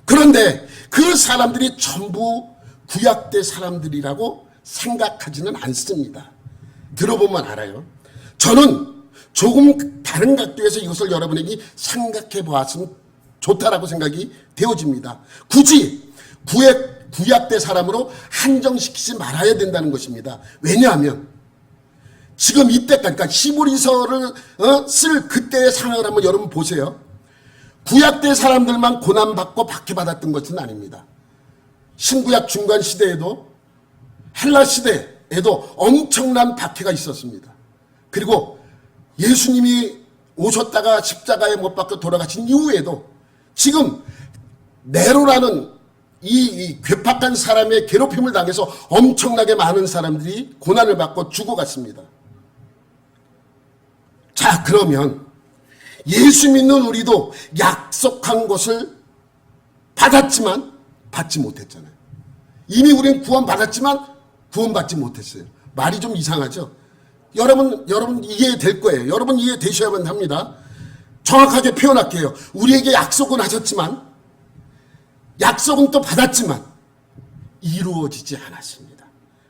Speaker 1: 그런데 그 사람들이 전부 구약대 사람들이라고 생각하지는 않습니다. 들어보면 알아요. 저는 조금 다른 각도에서 이것을 여러분에게 생각해 보았으면 좋다라고 생각이 되어집니다. 굳이 구약대 사람으로 한정시키지 말아야 된다는 것입니다. 왜냐하면 지금 이때까지 그러니까 히브리서를 쓸 그때의 상황을 한번 여러분 보세요. 구약대 사람들만 고난받고 박해받았던 것은 아닙니다. 신구약 중간 시대에도 헬라 시대에도 엄청난 박해가 있었습니다. 그리고 예수님이 오셨다가 십자가에 못 박혀 돌아가신 이후에도 지금 네로라는 이 괴팍한 사람의 괴롭힘을 당해서 엄청나게 많은 사람들이 고난을 받고 죽어갔습니다. 자, 그러면 예수 믿는 우리도 약속한 것을 받았지만 받지 못했잖아요. 이미 우리는 구원받았지만 구원받지 못했어요. 말이 좀 이상하죠? 여러분 이해될 거예요. 여러분 이해되셔야만 합니다. 정확하게 표현할게요. 우리에게 약속은 하셨지만 약속은 또 받았지만 이루어지지 않았습니다.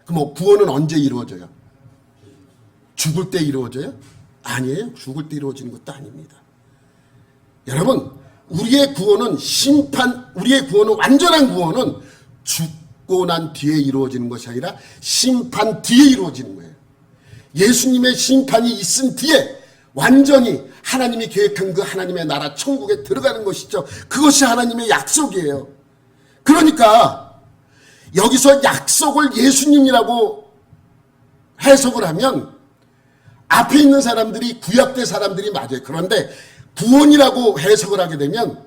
Speaker 1: 그럼 구원은 언제 이루어져요? 죽을 때 이루어져요? 아니에요. 죽을 때 이루어지는 것도 아닙니다. 여러분, 우리의 구원은 완전한 구원은 죽고 난 뒤에 이루어지는 것이 아니라 심판 뒤에 이루어지는 거예요. 예수님의 심판이 있은 뒤에 완전히 하나님이 계획한 그 하나님의 나라 천국에 들어가는 것이죠. 그것이 하나님의 약속이에요. 그러니까 여기서 약속을 예수님이라고 해석을 하면 앞에 있는 사람들이 구약대 사람들이 맞아요. 그런데 구원이라고 해석을 하게 되면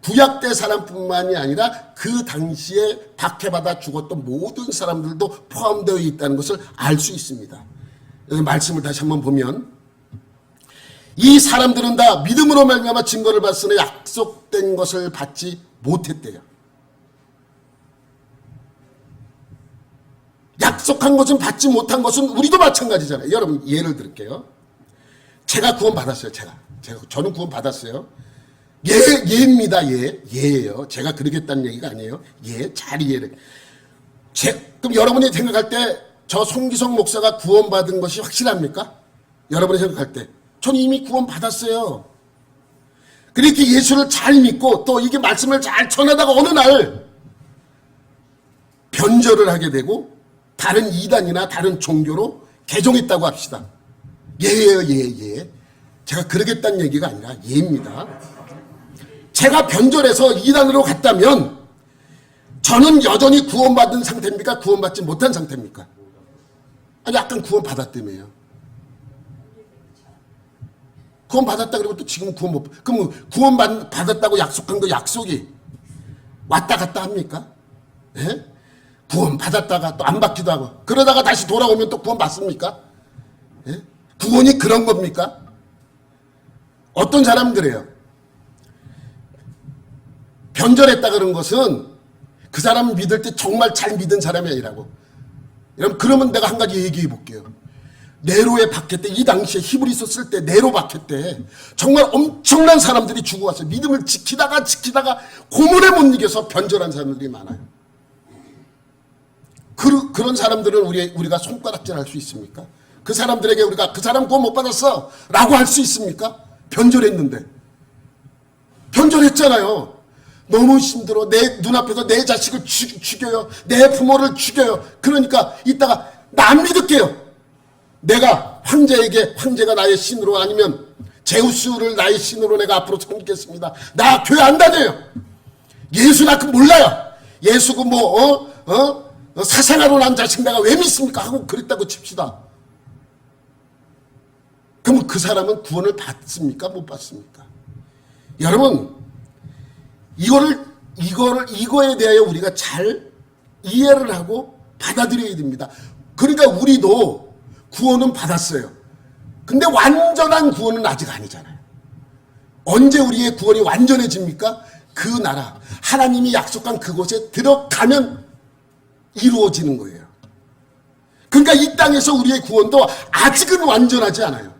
Speaker 1: 구약대 사람뿐만이 아니라 그 당시에 박해받아 죽었던 모든 사람들도 포함되어 있다는 것을 알 수 있습니다. 여기 말씀을 다시 한번 보면 이 사람들은 다 믿음으로 말미암아 증거를 받으나 약속된 것을 받지 못했대요. 약속한 것은 받지 못한 것은 우리도 마찬가지잖아요. 여러분 예를 들을게요. 제가 구원 받았어요. 저는 구원 받았어요. 예입니다. 예예요. 제가 그러겠다는 얘기가 아니에요. 잘 이해를. 그럼 여러분이 생각할 때 저 송기성 목사가 구원받은 것이 확실합니까? 여러분이 생각할 때 저는 이미 구원 받았어요. 그렇게 예수를 잘 믿고 또 이게 말씀을 잘 전하다가 어느 날 변절을 하게 되고 다른 이단이나 다른 종교로 개종했다고 합시다. 예예요. 제가 그러겠다는 얘기가 아니라 예입니다. 제가 변절해서 이단으로 갔다면 저는 여전히 구원받은 상태입니까? 구원받지 못한 상태입니까? 아니 약간 구원받았다며요. 구원받았다 그러고 또 지금 구원 못, 그럼 구원받았다고 약속한 그 약속이 왔다 갔다 합니까? 예? 구원받았다가 또 안 받기도 하고 그러다가 다시 돌아오면 또 구원받습니까? 예? 구원이 그런 겁니까? 어떤 사람은 그래요. 변절했다 그런 것은 그 사람 믿을 때 정말 잘 믿은 사람이 아니라고. 여러분 그러면 내가 한 가지 얘기해 볼게요. 네로의 박해 때 이 당시에 히브리서 쓸 때 네로 박해 때 정말 엄청난 사람들이 죽어왔어요. 믿음을 지키다가 고문에 못 이겨서 변절한 사람들이 많아요. 그런 사람들은 우리가 손가락질 할 수 있습니까? 그 사람들에게 우리가 그 사람 구원 못 받았어 라고 할 수 있습니까? 변절했는데. 변절했잖아요. 너무 힘들어. 내 눈앞에서 내 자식을 죽여요. 내 부모를 죽여요. 그러니까 이따가 나 안 믿을게요. 내가 황제가 나의 신으로 아니면 제우스를 나의 신으로 내가 앞으로 섬기겠습니다. 나 교회 안 다녀요. 예수 나 그 몰라요. 예수 그 사생아로 난 자식 내가 왜 믿습니까? 하고 그랬다고 칩시다. 그러면 그 사람은 구원을 받습니까? 못 받습니까? 여러분 이거에 대하여 우리가 잘 이해를 하고 받아들여야 됩니다. 그러니까 우리도 구원은 받았어요. 근데 완전한 구원은 아직 아니잖아요. 언제 우리의 구원이 완전해집니까? 그 나라 하나님이 약속한 그곳에 들어가면 이루어지는 거예요. 그러니까 이 땅에서 우리의 구원도 아직은 완전하지 않아요.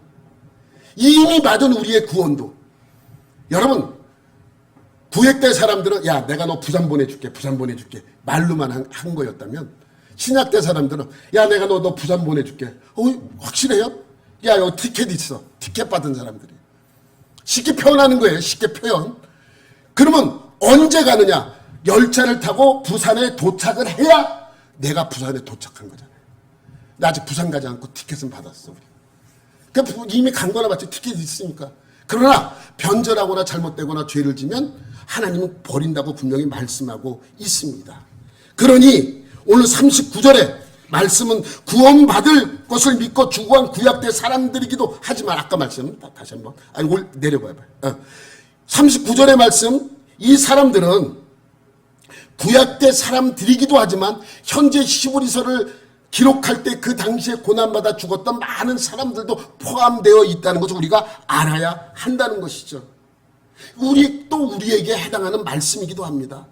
Speaker 1: 이미 받은 우리의 구원도. 여러분 구약대 사람들은 야 내가 너 부산 보내줄게 말로만 한 거였다면 신약대 사람들은 야 내가 너 부산 보내줄게. 확실해요? 야 여기 티켓 있어. 티켓 받은 사람들이 쉽게 표현하는 거예요. 쉽게 표현. 그러면 언제 가느냐? 열차를 타고 부산에 도착을 해야 내가 부산에 도착한 거잖아요. 나 아직 부산 가지 않고 티켓은 받았어. 그러니까 이미 간 거나 마치 티켓이 있으니까. 그러나 변절하거나 잘못되거나 죄를 지면 하나님은 버린다고 분명히 말씀하고 있습니다. 그러니 오늘 39절에 말씀은 구원받을 것을 믿고 죽어간 구약대 사람들이기도 하지만 아까 말씀 다시 한번 내려봐요. 39절의 말씀 이 사람들은 구약대 사람들이기도 하지만 현재 히브리서를 기록할 때 그 당시에 고난받아 죽었던 많은 사람들도 포함되어 있다는 것을 우리가 알아야 한다는 것이죠. 우리에게 해당하는 말씀이기도 합니다.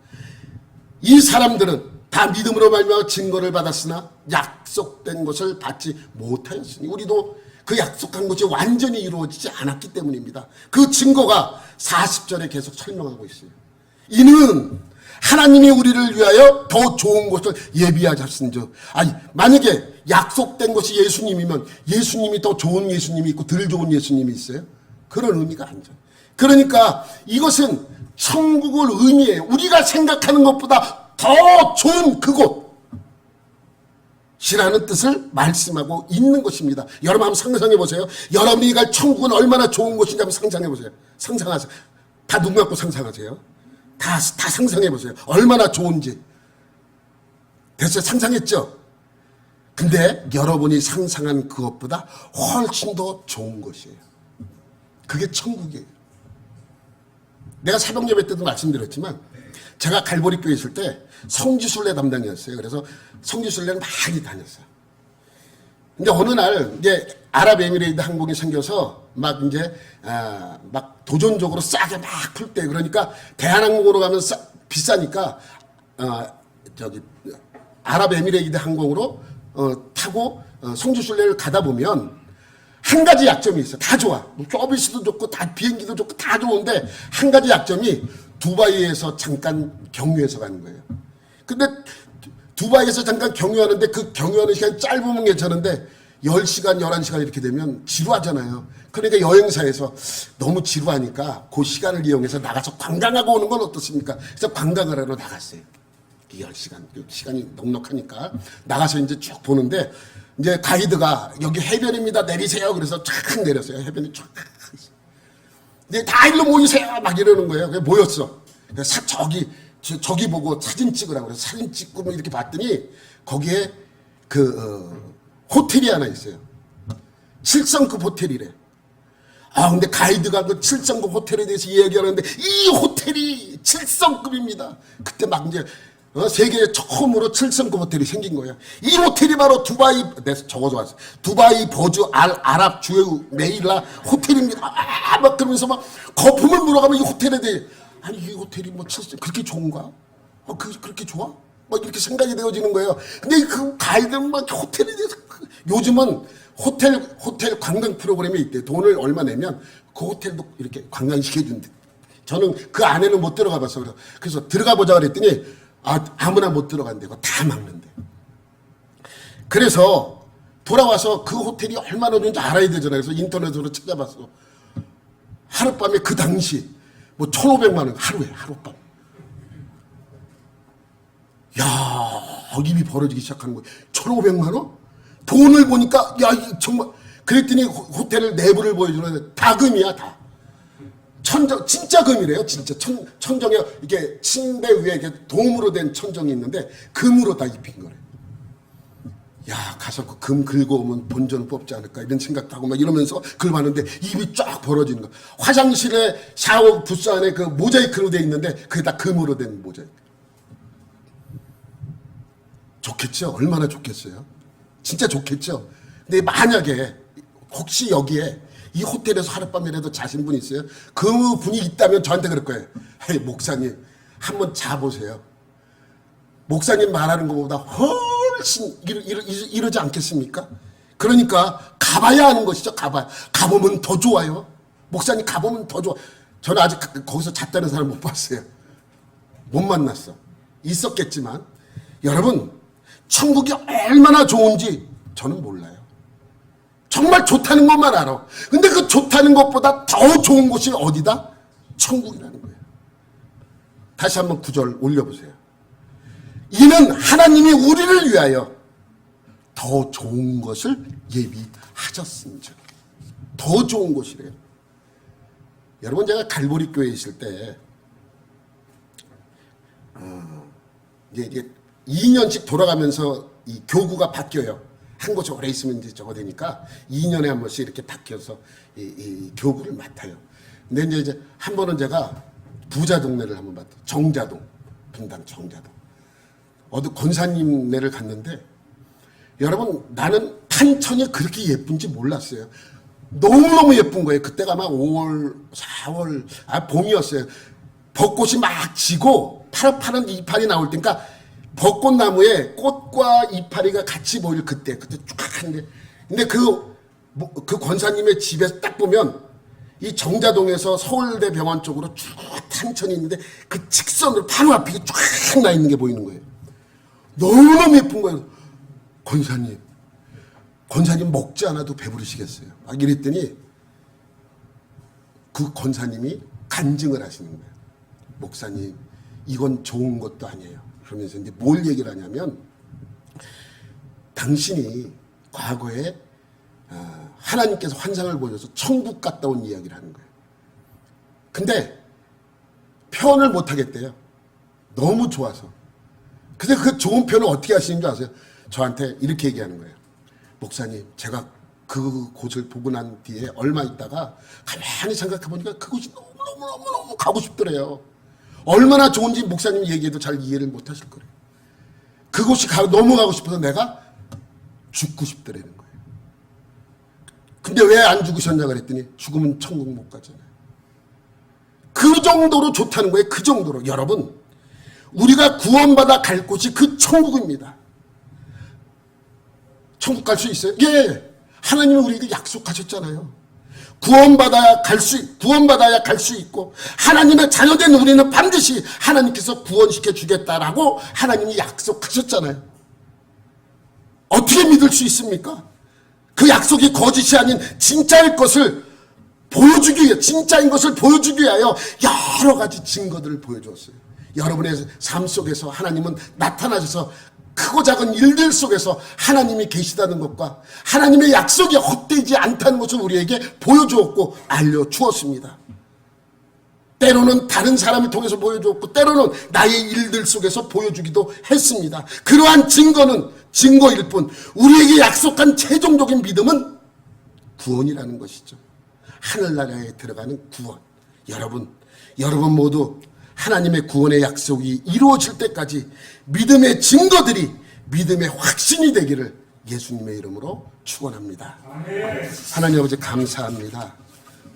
Speaker 1: 이 사람들은 다 믿음으로 말미암아 증거를 받았으나 약속된 것을 받지 못하였으니 우리도 그 약속한 것이 완전히 이루어지지 않았기 때문입니다. 그 증거가 40절에 계속 설명하고 있어요. 이는 하나님이 우리를 위하여 더 좋은 것을 예비하셨은즉. 아니 만약에 약속된 것이 예수님이면 예수님이 더 좋은 예수님이 있고 덜 좋은 예수님이 있어요? 그런 의미가 아니죠. 그러니까 이것은 천국을 의미해요. 우리가 생각하는 것보다 더 좋은 그곳. 시라는 뜻을 말씀하고 있는 것입니다. 여러분 한번 상상해 보세요. 여러분이 갈 천국은 얼마나 좋은 곳인지 한번 상상해 보세요. 상상하세요. 다 눈 감고 상상하세요. 다 상상해 보세요. 얼마나 좋은지. 됐어요? 상상했죠? 근데 여러분이 상상한 그것보다 훨씬 더 좋은 것이에요. 그게 천국이에요. 내가 새벽 예배 때도 말씀드렸지만 제가 갈보리 교회 있을 때 성지순례 담당이었어요. 그래서 성지순례를 많이 다녔어요. 근데 어느 날 이제 아랍에미레이트 항공이 생겨서 막 이제 막 도전적으로 싸게 막 풀 때, 그러니까 대한항공으로 가면 비싸니까 저기 아랍에미레이트 항공으로 타고 성지순례를 가다 보면 한 가지 약점이 있어. 다 좋아. 뭐 서비스도 좋고 다 비행기도 좋고 다 좋은데 한 가지 약점이 두바이에서 잠깐 경유해서 가는 거예요. 근데 두바이에서 잠깐 경유하는데 그 경유하는 시간이 짧으면 괜찮은데 10시간, 11시간 이렇게 되면 지루하잖아요. 그러니까 여행사에서 너무 지루하니까 그 시간을 이용해서 나가서 관광하고 오는 건 어떻습니까? 그래서 관광을 하러 나갔어요. 10시간, 시간이 넉넉하니까 나가서 이제 쭉 보는데 이제 가이드가 여기 해변입니다. 내리세요. 그래서 쫙 내렸어요. 해변이 쫙. 이제 다 일로 모이세요. 막 이러는 거예요. 그래서 모였어. 그래서 저기 보고 사진 찍으라고 그래서 사진 찍고 이렇게 봤더니 거기에 호텔이 하나 있어요. 7성급 호텔이래. 근데 가이드가 그 7성급 호텔에 대해서 이야기하는데 이 호텔이 7성급입니다. 그때 막 이제 세계에 처음으로 7성급 호텔이 생긴 거예요. 이 호텔이 바로 두바이, 내가 적어서 왔어. 두바이 버주 아랍 주요 메일라 호텔입니다. 막 그러면서 막 거품을 물어가면 이 호텔에 대해, 아니 이 호텔이 뭐 7성 그렇게 좋은가? 그렇게 좋아? 막 이렇게 생각이 되어지는 거예요. 근데 그 가이드는 막 호텔에 대해서 요즘은 호텔 관광 프로그램이 있대. 돈을 얼마 내면 그 호텔도 이렇게 관광시켜준대. 저는 그 안에는 못 들어가 봤어. 그래서 들어가 보자 그랬더니 아무나 못 들어간대고 다 막는데. 그래서 돌아와서 그 호텔이 얼마나 좋은지 알아야 되잖아요. 그래서 인터넷으로 찾아봤어. 하룻밤에 그 당시 뭐 1,500만 원 하룻밤. 야, 입이 벌어지기 시작하는 거예요. 1,500만 원? 돈을 보니까 야 정말. 그랬더니 호텔 내부를 보여주는데 다 금이야 다. 천정, 진짜 금이래요. 진짜 천정에 이게 침대 위에 이렇게 돔으로 된 천정이 있는데 금으로 다 입힌 거래요. 야, 가서 그 금 긁어 오면 본전 뽑지 않을까 이런 생각도 하고 막 이러면서 그걸 봤는데 입이 쫙 벌어지는 거. 화장실에 샤워 부스 안에 그 모자이크로 돼 있는데 그게 다 금으로 된 모자이크. 좋겠죠? 얼마나 좋겠어요? 진짜 좋겠죠? 근데 만약에 혹시 여기에 이 호텔에서 하룻밤이라도 자신 분 있어요? 그 분이 있다면 저한테 그럴 거예요. 헤이, 목사님, 한번 자보세요. 목사님 말하는 것보다 훨씬 이러지 않겠습니까? 그러니까 가봐야 하는 것이죠. 가보면 더 좋아요. 목사님 가보면 더 좋아. 저는 아직 거기서 잤다는 사람 못 봤어요. 못 만났어. 있었겠지만 여러분 천국이 얼마나 좋은지 저는 몰라요. 정말 좋다는 것만 알아. 근데 그 좋다는 것보다 더 좋은 곳이 어디다? 천국이라는 거예요. 다시 한번 9절 올려보세요. 이는 하나님이 우리를 위하여 더 좋은 것을 예비하셨습니다. 더 좋은 곳이래요. 여러분 제가 갈보리 교회에 있을 때 이제 2년씩 돌아가면서 이 교구가 바뀌어요. 한 곳에 오래 있으면 이제 저거 되니까 2년에 한 번씩 이렇게 바뀌어서 이 교구를 맡아요. 근데 이제 한 번은 제가 부자 동네를 한번 봤어요. 정자동, 분당 정자동. 어디 권사님네를 갔는데 여러분 나는 탄천이 그렇게 예쁜지 몰랐어요. 너무너무 예쁜 거예요. 그때가 막 5월, 4월, 봄이었어요. 벚꽃이 막 지고 파릇파릇 이파리 나올 때니까 벚꽃나무에 꽃과 이파리가 같이 보일 그때 쫙 한데, 근데 그 권사님의 집에서 딱 보면 이 정자동에서 서울대 병원 쪽으로 쭉 탄천이 있는데 그 직선으로 바로 앞에 쫙 나 있는 게 보이는 거예요. 너무너무 예쁜 거예요. 권사님 먹지 않아도 배부르시겠어요. 막 이랬더니 그 권사님이 간증을 하시는 거예요. 목사님, 이건 좋은 것도 아니에요. 그러면서 이제 뭘 얘기를 하냐면 당신이 과거에 하나님께서 환상을 보여줘서 천국 갔다 온 이야기를 하는 거예요. 근데 표현을 못 하겠대요. 너무 좋아서. 근데 그 좋은 표현을 어떻게 하시는 줄 아세요? 저한테 이렇게 얘기하는 거예요. 목사님, 제가 그 곳을 보고 난 뒤에 얼마 있다가 가만히 생각해 보니까 그곳이 너무너무 가고 싶더래요. 얼마나 좋은지 목사님 얘기해도 잘 이해를 못 하실 거래요. 그곳이 너무 가고 싶어서 내가 죽고 싶더라는 거예요. 근데 왜 안 죽으셨냐 그랬더니 죽으면 천국 못 가잖아요. 그 정도로 좋다는 거예요. 그 정도로. 여러분, 우리가 구원받아 갈 곳이 그 천국입니다. 천국 갈 수 있어요? 예. 하나님은 우리에게 약속하셨잖아요. 구원받아야 갈 수 있고 하나님의 자녀된 우리는 반드시 하나님께서 구원시켜 주겠다라고 하나님이 약속하셨잖아요. 어떻게 믿을 수 있습니까? 그 약속이 거짓이 아닌 진짜일 것을 보여주기 위해, 진짜인 것을 보여주기 위하여 여러 가지 증거들을 보여주었어요. 여러분의 삶 속에서 하나님은 나타나셔서 크고 작은 일들 속에서 하나님이 계시다는 것과 하나님의 약속이 헛되지 않다는 것을 우리에게 보여주었고 알려주었습니다. 때로는 다른 사람을 통해서 보여주었고 때로는 나의 일들 속에서 보여주기도 했습니다. 그러한 증거는 증거일 뿐 우리에게 약속한 최종적인 믿음은 구원이라는 것이죠. 하늘나라에 들어가는 구원. 여러분 모두 하나님의 구원의 약속이 이루어질 때까지 믿음의 증거들이 믿음의 확신이 되기를 예수님의 이름으로 축원합니다. 하나님 아버지 감사합니다.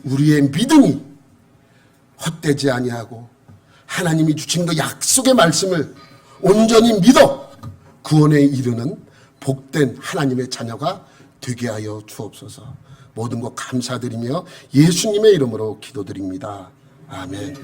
Speaker 1: 우리의 믿음이 헛되지 아니하고 하나님이 주신 그 약속의 말씀을 온전히 믿어 구원에 이르는 복된 하나님의 자녀가 되게 하여 주옵소서. 모든 것 감사드리며 예수님의 이름으로 기도드립니다. 아멘.